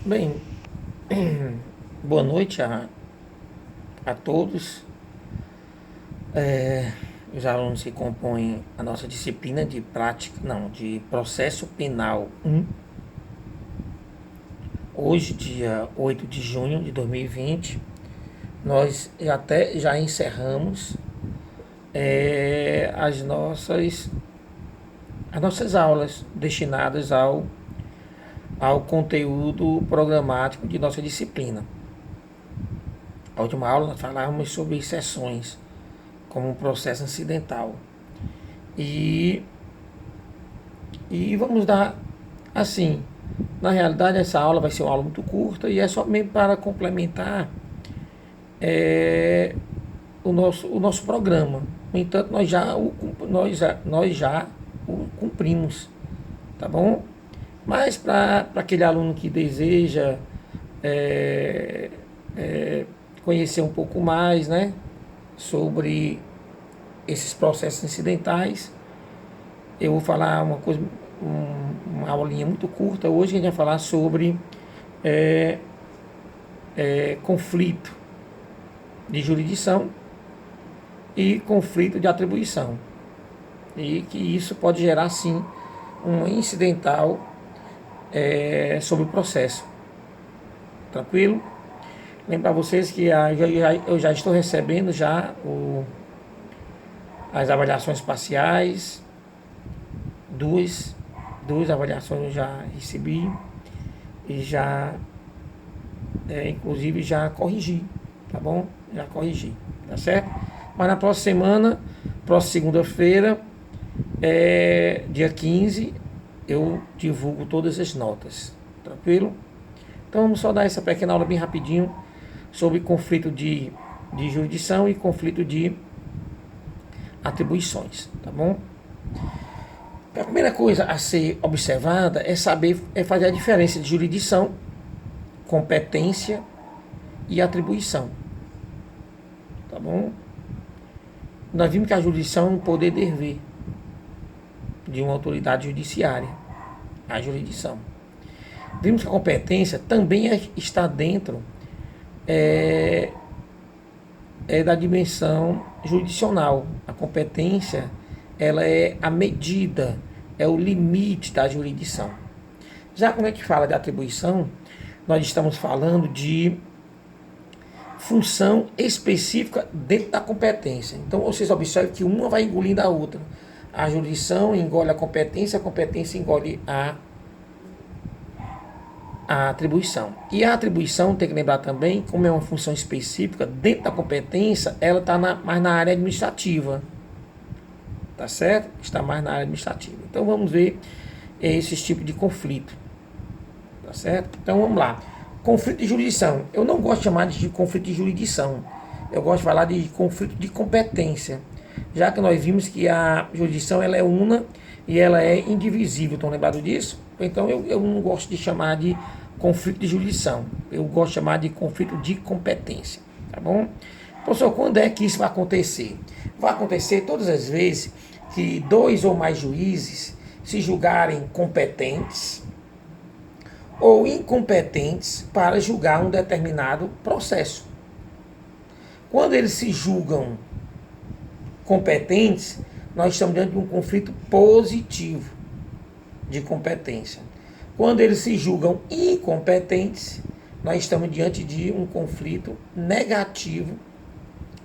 Bem, boa noite a todos. Os alunos que compõem a nossa disciplina de prática, não, de processo penal 1. Hoje, dia 8 de junho de 2020, nós já encerramos as nossas aulas destinadas ao conteúdo programático de nossa disciplina. A última aula nós falávamos sobre sessões como um processo incidental. E vamos dar assim. Na realidade, essa aula vai ser uma aula muito curta e é somente para complementar o nosso programa. No entanto, nós já o cumprimos, tá bom? Mas para aquele aluno que deseja conhecer um pouco mais, né, sobre esses processos incidentais, eu vou falar uma aulinha muito curta. Hoje a gente vai falar sobre conflito de jurisdição e conflito de atribuição. E que isso pode gerar, sim, um incidental sobre o processo. Tranquilo? Lembrar vocês que eu já estou recebendo as avaliações parciais. Duas avaliações eu já recebi e inclusive já corrigi, tá bom? Já corrigi, tá certo? Mas na próxima segunda-feira, dia 15, eu divulgo todas as notas, tranquilo? Então vamos só dar essa pequena aula bem rapidinho sobre conflito de jurisdição e conflito de atribuições, tá bom? A primeira coisa a ser observada é fazer a diferença de jurisdição, competência e atribuição, tá bom? Nós vimos que a jurisdição é um poder dever de uma autoridade judiciária, a jurisdição. Vimos que a competência também está dentro da dimensão jurisdicional. A competência, ela é a medida, é o limite da jurisdição. Já quando a gente fala de atribuição, nós estamos falando de função específica dentro da competência. Então vocês observam que uma vai engolindo a outra. A jurisdição engole a competência engole a atribuição. E a atribuição, tem que lembrar também, como é uma função específica dentro da competência, ela está mais na área administrativa. Tá certo? Está mais na área administrativa. Então vamos ver esses tipos de conflito. Tá certo? Então vamos lá. Conflito de jurisdição. Eu não gosto de chamar de conflito de jurisdição. Eu gosto de falar de conflito de competência. Já que nós vimos que a jurisdição ela é una e ela é indivisível. Estão lembrados disso? Então eu não gosto de chamar de conflito de jurisdição. Eu gosto de chamar de conflito de competência. Tá bom? Professor, quando é que isso vai acontecer? Vai acontecer todas as vezes que dois ou mais juízes se julgarem competentes ou incompetentes para julgar um determinado processo. Quando eles se julgam competentes, nós estamos diante de um conflito positivo de competência. Quando eles se julgam incompetentes, nós estamos diante de um conflito negativo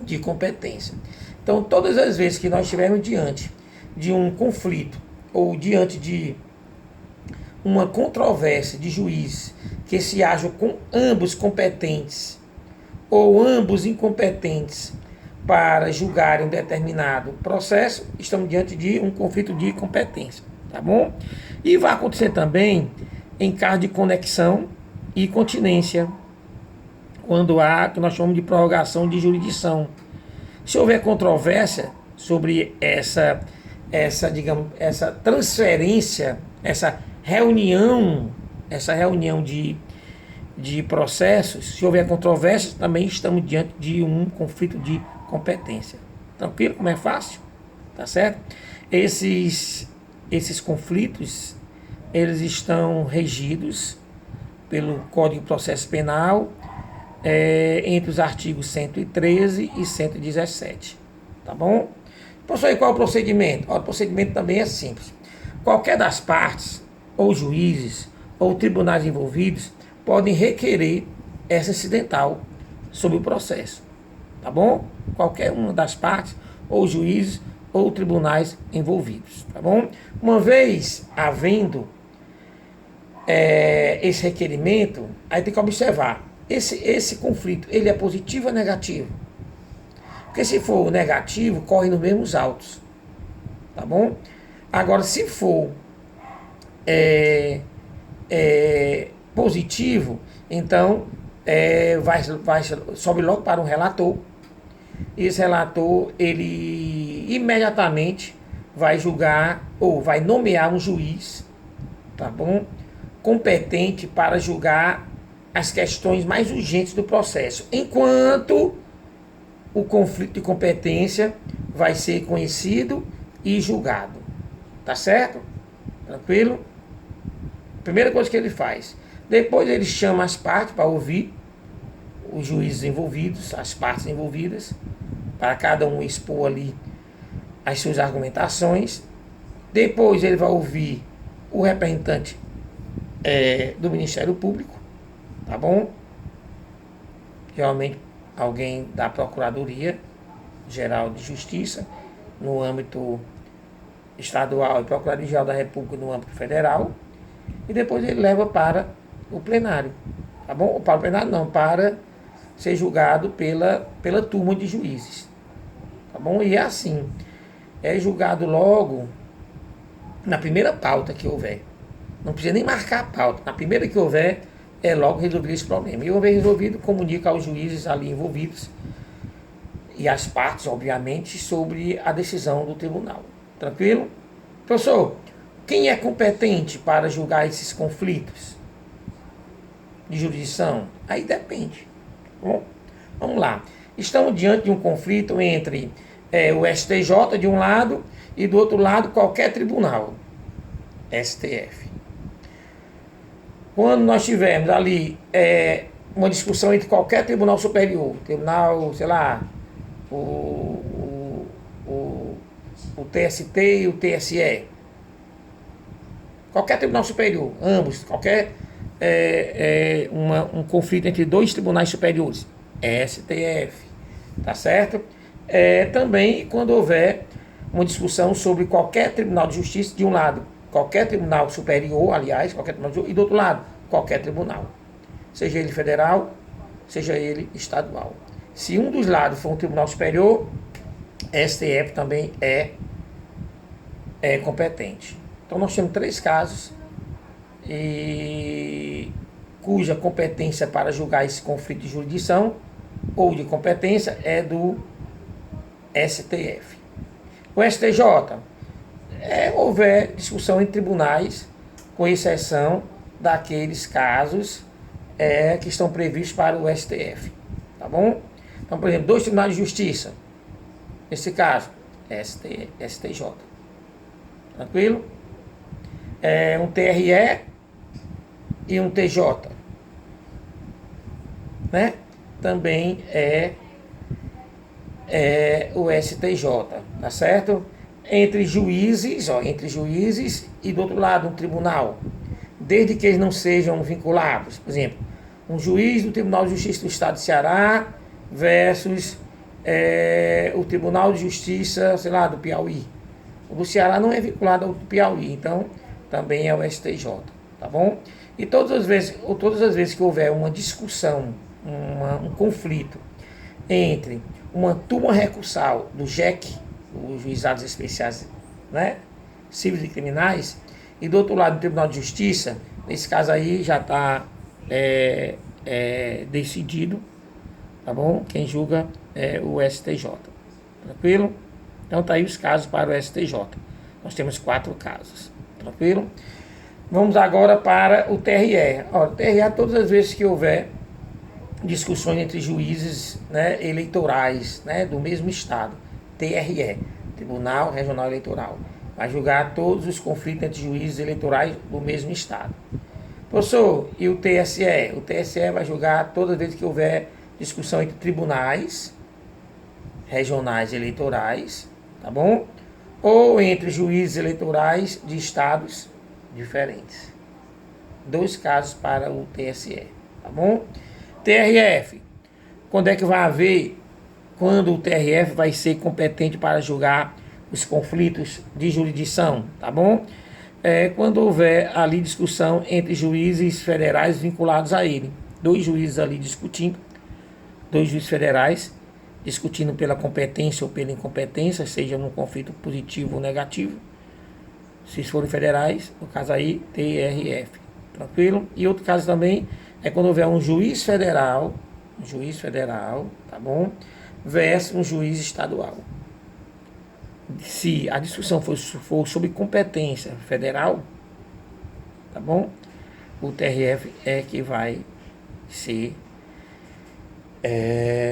de competência. Então, todas as vezes que nós estivermos diante de um conflito ou diante de uma controvérsia de juiz que se haja com ambos competentes ou ambos incompetentes para julgarem um determinado processo, estamos diante de um conflito de competência, tá bom? E vai acontecer também em caso de conexão e continência, quando há, que nós chamamos de prorrogação de jurisdição. Se houver controvérsia sobre essa transferência, essa reunião de processos, se houver controvérsia, também estamos diante de um conflito de competência. Tranquilo? Como é fácil? Tá certo? Esses conflitos, eles estão regidos pelo Código de Processo Penal, entre os artigos 113 e 117. Tá bom? Professor, e qual é o procedimento? O procedimento também é simples. Qualquer das partes, ou juízes, ou tribunais envolvidos, podem requerer essa incidental sobre o processo. Tá bom? Qualquer uma das partes, ou juízes, ou tribunais envolvidos. Tá bom? Uma vez havendo esse requerimento, aí tem que observar. Esse conflito, ele é positivo ou negativo? Porque se for negativo, corre nos mesmos autos. Tá bom? Agora, se for positivo, então sobe logo para um relator. Esse relator, ele imediatamente vai julgar ou vai nomear um juiz, tá bom? Competente para julgar as questões mais urgentes do processo, enquanto o conflito de competência vai ser conhecido e julgado. Tá certo? Tranquilo? Primeira coisa que ele faz. Depois ele chama as partes para ouvir os juízes envolvidos, as partes envolvidas, para cada um expor ali as suas argumentações. Depois ele vai ouvir o representante do Ministério Público, tá bom? Realmente alguém da Procuradoria Geral de Justiça, no âmbito estadual, e Procuradoria Geral da República no âmbito federal. E depois ele leva para o plenário, tá bom? Para o plenário não, para ser julgado pela turma de juízes, tá bom? E é assim, é julgado logo na primeira pauta que houver. Não precisa nem marcar a pauta. Na primeira que houver, é logo resolver esse problema. E uma vez resolvido, comunica aos juízes ali envolvidos e às partes, obviamente, sobre a decisão do tribunal. Tranquilo? Professor, quem é competente para julgar esses conflitos de jurisdição? Aí depende. Bom, vamos lá. Estamos diante de um conflito entre o STJ de um lado e do outro lado qualquer tribunal, STF. Quando nós tivermos ali uma discussão entre qualquer tribunal superior, tribunal, sei lá, o TST e o TSE, qualquer tribunal superior, ambos, qualquer um conflito entre dois tribunais superiores, STF, tá certo? Também quando houver uma discussão sobre qualquer tribunal de justiça de um lado, qualquer tribunal superior, aliás, qualquer tribunal superior, e do outro lado, qualquer tribunal, seja ele federal, seja ele estadual. Se um dos lados for um tribunal superior, STF também é competente. Então nós temos 3 casos cuja competência para julgar esse conflito de jurisdição ou de competência é do STF. O STJ, houver discussão em tribunais, com exceção daqueles casos que estão previstos para o STF. Tá bom? Então, por exemplo, 2 tribunais de justiça. Nesse caso, STJ. Tranquilo? Um TRE e um TJ. Né? Também o STJ. Tá certo? Entre juízes e do outro lado um tribunal, desde que eles não sejam vinculados. Por exemplo, um juiz do Tribunal de Justiça do Estado de Ceará versus o Tribunal de Justiça, sei lá, do Piauí. O do Ceará não é vinculado ao do Piauí, então também é o STJ, tá bom? E todas as vezes que houver uma discussão, um conflito entre uma turma recursal do JEC, os Juizados Especiais, né, Cíveis e Criminais, e do outro lado do Tribunal de Justiça, nesse caso aí já está decidido, tá bom? Quem julga é o STJ. Tranquilo? Então tá aí os casos para o STJ. Nós temos 4 casos. Tranquilo? Vamos agora para o TRE. O TRE, todas as vezes que houver discussões entre juízes, né, eleitorais, né, do mesmo estado, TRE, Tribunal Regional Eleitoral, vai julgar todos os conflitos entre juízes eleitorais do mesmo estado. Professor, e o TSE? O TSE vai julgar toda vez que houver discussão entre tribunais regionais eleitorais, tá bom? Ou entre juízes eleitorais de estados diferentes. 2 casos para o TSE, tá bom? TRF, quando é que vai haver, quando o TRF vai ser competente para julgar os conflitos de jurisdição, tá bom? Quando houver ali discussão entre juízes federais vinculados a ele. 2 juízes ali discutindo, 2 juízes federais discutindo pela competência ou pela incompetência, seja num conflito positivo ou negativo. Se forem federais, no caso aí, TRF. Tranquilo? E outro caso também é quando houver um juiz federal, tá bom? Versus um juiz estadual. Se a discussão for sobre competência federal, tá bom? O TRF é que vai ser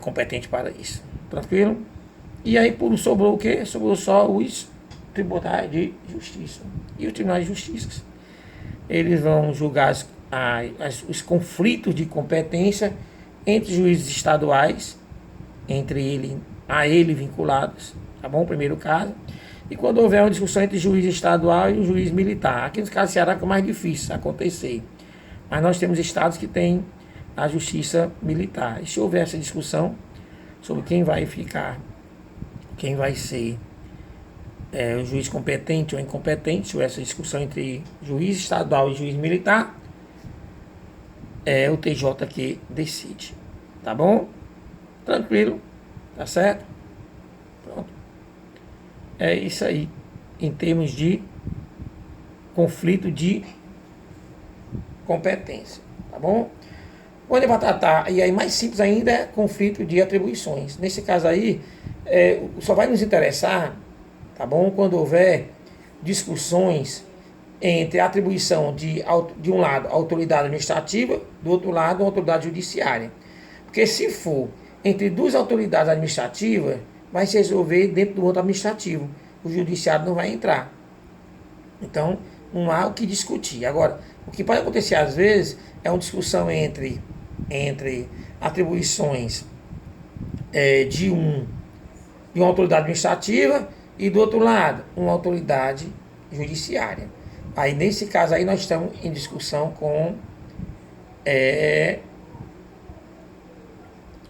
competente para isso. Tranquilo? E aí sobrou o quê? Sobrou só os tribunais de justiça. E os tribunais de justiça, eles vão julgar os conflitos de competência entre juízes estaduais, entre ele vinculados, tá bom? Primeiro caso. E quando houver uma discussão entre juiz estadual e um juiz militar. Aqui no caso do Ceará é mais difícil acontecer. Mas nós temos estados que têm a justiça militar. E se houver essa discussão sobre quem vai ser o juiz competente ou incompetente, se houver essa discussão entre juiz estadual e juiz militar, é o TJ que decide. Tá bom? Tranquilo? Tá certo? Pronto. É isso aí. Em termos de conflito de competência. Tá bom? Quando ele vai tratar, e aí mais simples ainda, é conflito de atribuições. Nesse caso aí, só vai nos interessar, tá bom? Quando houver discussões entre a atribuição de um lado, a autoridade administrativa, do outro lado, a autoridade judiciária. Porque se for entre 2 autoridades administrativas, vai se resolver dentro do outro administrativo. O judiciário não vai entrar. Então, não há o que discutir. Agora, o que pode acontecer às vezes é uma discussão entre atribuições de uma autoridade administrativa e do outro lado, uma autoridade judiciária. Aí nesse caso aí nós estamos em discussão com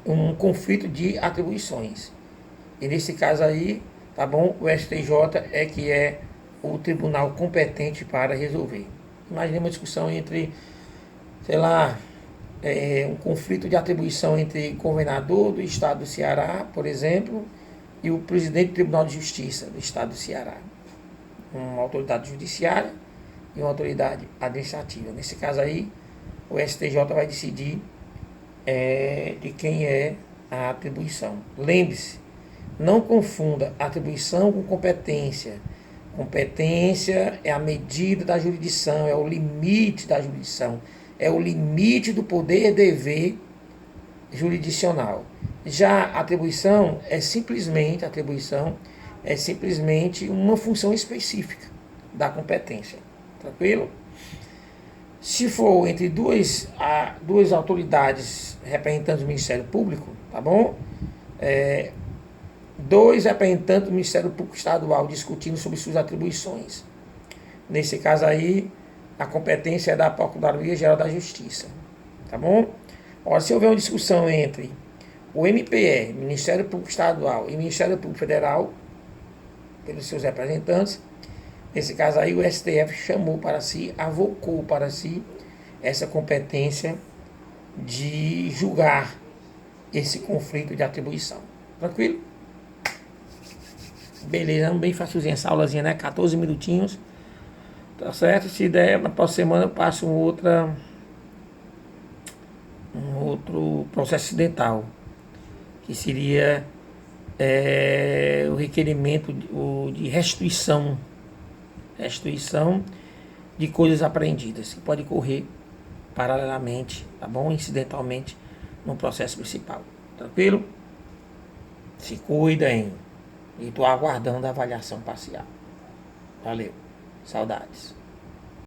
um conflito de atribuições. E nesse caso aí, tá bom? O STJ é que é o tribunal competente para resolver. Imagine uma discussão entre, sei lá, um conflito de atribuição entre o governador do estado do Ceará, por exemplo, e o presidente do Tribunal de Justiça do estado do Ceará. Uma autoridade judiciária e uma autoridade administrativa. Nesse caso aí, o STJ vai decidir de quem é a atribuição. Lembre-se, não confunda atribuição com competência. Competência é a medida da jurisdição, é o limite da jurisdição, é o limite do poder-dever jurisdicional. Já a atribuição é simplesmente uma função específica da competência. Tranquilo? Se for entre duas autoridades representantes do Ministério Público, tá bom? 2 representantes do Ministério Público Estadual discutindo sobre suas atribuições. Nesse caso aí, a competência é da Procuradoria-Geral da Justiça. Tá bom? Ora, se houver uma discussão entre o MPE, Ministério Público Estadual, e Ministério Público Federal, pelos seus representantes, nesse caso aí o STF chamou para si, avocou para si essa competência de julgar esse conflito de atribuição. Tranquilo? Beleza, bem facilzinho essa aulazinha, né? 14 minutinhos. Tá certo? Se der, na próxima semana eu passo um outro processo acidental, que seria o requerimento de restituição de coisas apreendidas, que pode correr paralelamente, tá bom? Incidentalmente, no processo principal. Tranquilo? Se cuidem. E estou aguardando a avaliação parcial. Valeu. Saudades.